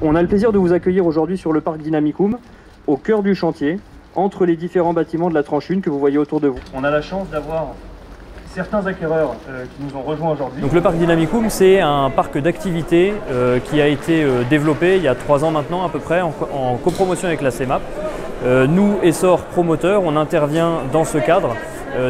On a le plaisir de vous accueillir aujourd'hui sur le parc Dynamicum, au cœur du chantier, entre les différents bâtiments de la tranche 1 que vous voyez autour de vous. On a la chance d'avoir certains acquéreurs qui nous ont rejoints aujourd'hui. Donc le parc Dynamicum, c'est un parc d'activités qui a été développé il y a 3 ans maintenant à peu près en copromotion avec la CEMAP. Nous, Essor Promoteur, on intervient dans ce cadre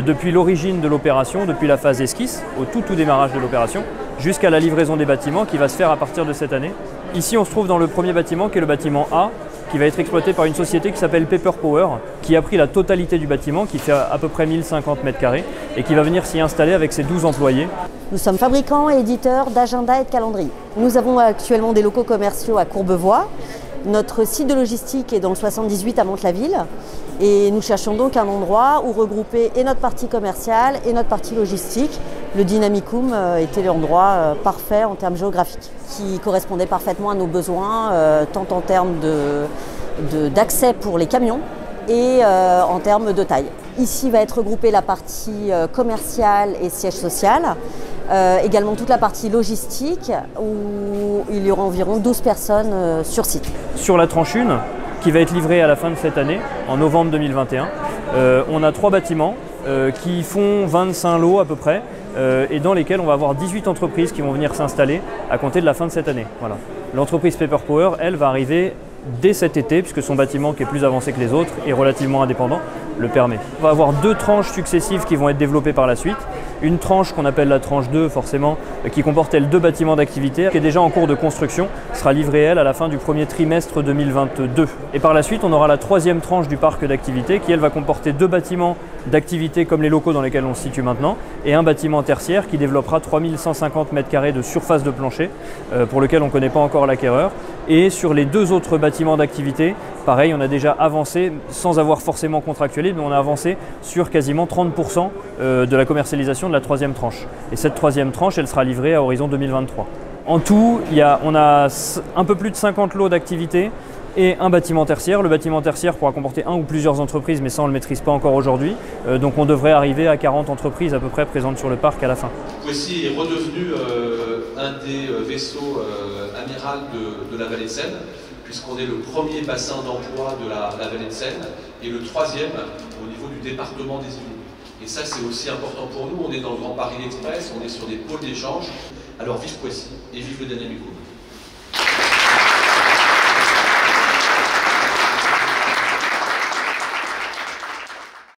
depuis l'origine de l'opération, depuis la phase esquisse, au tout démarrage de l'opération, jusqu'à la livraison des bâtiments qui va se faire à partir de cette année. Ici, on se trouve dans le premier bâtiment qui est le bâtiment A, qui va être exploité par une société qui s'appelle Paper Power, qui a pris la totalité du bâtiment, qui fait à peu près 1050 m² et qui va venir s'y installer avec ses 12 employés. Nous sommes fabricants et éditeurs d'agenda et de calendrier. Nous avons actuellement des locaux commerciaux à Courbevoie. Notre site de logistique est dans le 78 à Mantes-la-Ville et nous cherchons donc un endroit où regrouper et notre partie commerciale et notre partie logistique. Le Dynamicum était l'endroit parfait en termes géographiques, qui correspondait parfaitement à nos besoins, tant en termes d'accès pour les camions et en termes de taille. Ici va être regroupée la partie commerciale et siège social, également toute la partie logistique où il y aura environ 12 personnes sur site. Sur la tranche 1, qui va être livrée à la fin de cette année, en novembre 2021, on a 3 bâtiments qui font 25 lots à peu près et dans lesquels on va avoir 18 entreprises qui vont venir s'installer à compter de la fin de cette année. Voilà. L'entreprise Paper Power, elle, va arriver dès cet été, puisque son bâtiment, qui est plus avancé que les autres, est relativement indépendant, le permet. On va avoir 2 tranches successives qui vont être développées par la suite. Une tranche qu'on appelle la tranche 2, forcément, qui comporte, elle, 2 bâtiments d'activité, qui est déjà en cours de construction, sera livrée, elle, à la fin du premier trimestre 2022. Et par la suite, on aura la 3e tranche du parc d'activité, qui, elle, va comporter 2 bâtiments d'activité comme les locaux dans lesquels on se situe maintenant, et un bâtiment tertiaire qui développera 3150 m² de surface de plancher, pour lequel on ne connaît pas encore l'acquéreur. Et sur les 2 autres bâtiments d'activité, pareil, on a déjà avancé, sans avoir forcément contractualisé, mais on a avancé sur quasiment 30% de la commercialisation de la 3e tranche. Et cette 3e tranche, elle sera livrée à horizon 2023. En tout, on a un peu plus de 50 lots d'activité et un bâtiment tertiaire. Le bâtiment tertiaire pourra comporter 1 ou plusieurs entreprises, mais ça on ne le maîtrise pas encore aujourd'hui. Donc on devrait arriver à 40 entreprises à peu près présentes sur le parc à la fin. Poissy est redevenu un des vaisseaux amiral de la vallée de Seine, puisqu'on est le premier bassin d'emploi de la vallée de Seine et le 3e au niveau du département des Yvelines. Et ça, c'est aussi important pour nous. On est dans le Grand Paris Express, on est sur des pôles d'échange. Alors vive Poissy et vive le Dynamicum.